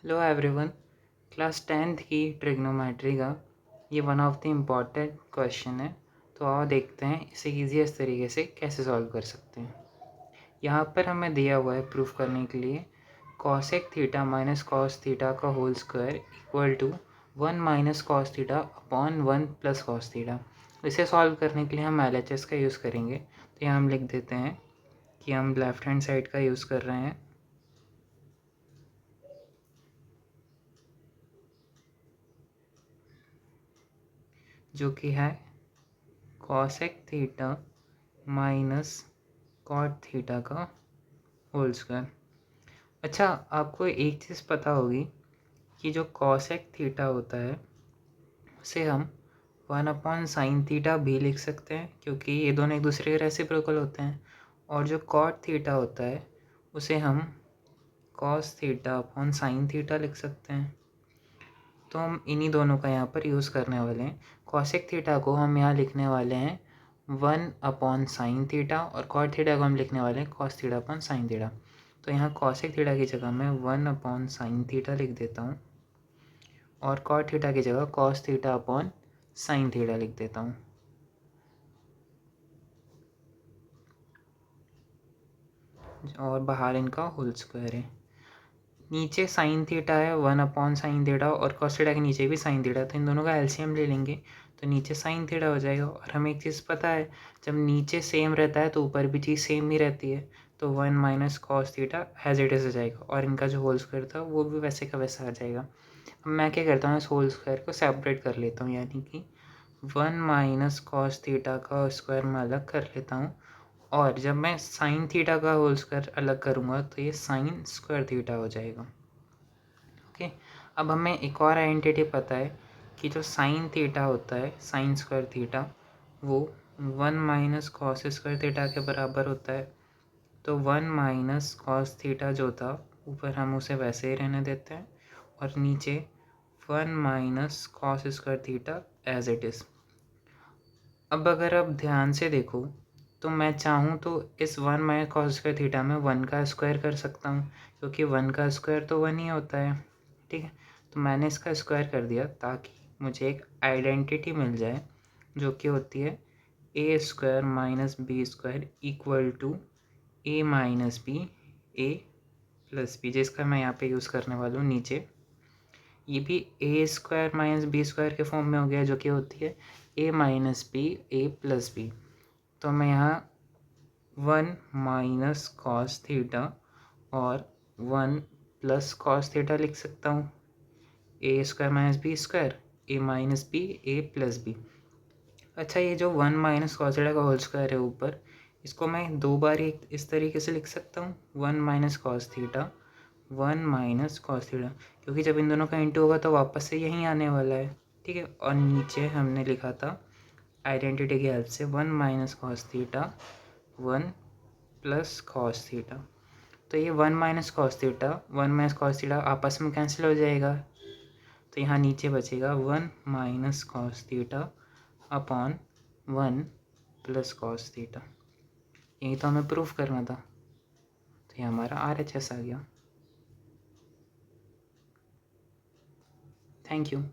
Hello everyone. Class 10th की trigonometry का ये one of the important question है। तो आओ देखते हैं इसे ईजीएस्ट तरीके से कैसे सॉल्व कर सकते हैं। यहाँ पर हमें दिया हुआ है प्रूफ करने के लिए cosec theta minus cos theta का whole square equal to 1 minus cos theta upon 1 plus cos theta. इसे सॉल्व करने के लिए हम LHS का यूज़ करेंगे। तो यहाँ हम लिख देते हैं कि हम लेफ्ट हैंड साइड का यूज़ कर रहे हैं, जो कि है cosec theta minus cot theta का होल स्क्वायर। अच्छा, आपको एक चीज़ पता होगी कि जो कॉसेक थीटा होता है उसे हम 1/sin थीटा भी लिख सकते हैं, क्योंकि ये दोनों एक दूसरे के रेसिप्रोकल होते हैं। और जो कॉट थीटा होता है उसे हम cos theta upon sine theta लिख सकते हैं। तो हम इन्हीं दोनों का यहाँ पर यूज़ करने वाले हैं। कॉसेक थीटा को हम यहाँ लिखने वाले हैं 1/sin थीटा और कॉट थीटा को हम लिखने वाले हैं cos theta upon sine theta. तो यहाँ कॉसेक थीटा की जगह मैं 1/sin थीटा लिख देता हूँ और कॉट थीटा की जगह cos theta upon sine theta लिख देता हूँ। और बाहर इनका होल स्क्वायर है। नीचे साइन थीटा है 1/sin थीटा और कॉस थीटा के नीचे भी साइन थीटा, तो इन दोनों का एलसीएम ले लेंगे तो नीचे साइन थीटा हो जाएगा। और हमें एक चीज़ पता है, जब नीचे सेम रहता है तो ऊपर भी चीज़ सेम ही रहती है। तो 1 minus cos theta as it is हो जाएगा और इनका जो होल स्क्वायर था वो भी वैसे का वैसा आ जाएगा। अब मैं क्या करता हूँ, इस होल स्क्वायर को सेपरेट कर लेता हूँ, यानी कि 1 माइनस कॉस थीटा का स्क्वायर मैं अलग कर लेता हूँ। और जब मैं साइन थीटा का होल स्क्वायर अलग करूँगा तो ये साइन स्क्वायर थीटा हो जाएगा। ओके, अब हमें एक और आइडेंटिटी पता है कि जो साइन थीटा होता है, साइन स्क्वायर थीटा, वो 1 माइनस कॉस स्क्वायर थीटा के बराबर होता है। तो 1 माइनस कॉस थीटा जो था ऊपर हम उसे वैसे ही रहने देते हैं और नीचे 1 minus cos square theta as it is. अब अगर आप ध्यान से देखो तो मैं चाहूँ तो इस 1 माइनस कॉस स्क्वायर थीटा में 1 का स्क्वायर कर सकता हूँ, क्योंकि 1 का स्क्वायर तो 1 ही होता है। ठीक है, तो मैंने इसका स्क्वायर कर दिया ताकि मुझे एक आइडेंटिटी मिल जाए जो कि होती है A square minus B square equal to A minus B A plus B, जिसका मैं यहाँ पे यूज़ करने वाला हूँ नीचे। ये भी ए स्क्वायर माइनस बी स्क्वायर के फॉर्म में हो गया, जो कि होती है ए minus B A plus B. तो मैं यहाँ 1 माइनस कॉस थीटा और 1 प्लस कॉस थीटा लिख सकता हूँ। ए square minus B square, A minus B A plus B. अच्छा, ये जो 1 माइनस कॉस थीटा का होल स्क्वायर है ऊपर, इसको मैं दो बार इस तरीके से लिख सकता हूँ, 1 minus cos theta 1 minus cos theta, क्योंकि जब इन दोनों का इंटू होगा तो वापस से यहीं आने वाला है। ठीक है, और नीचे हमने लिखा था आइडेंटिटी की हेल्प से 1 minus cos theta 1 plus cos theta. तो ये 1 minus cos theta 1 minus cos theta आपस में कैंसिल हो जाएगा, तो यहाँ नीचे बचेगा 1 minus cos theta upon 1 plus cos theta. यही तो हमें प्रूफ करना था, तो ये हमारा RHS आ गया। Thank you.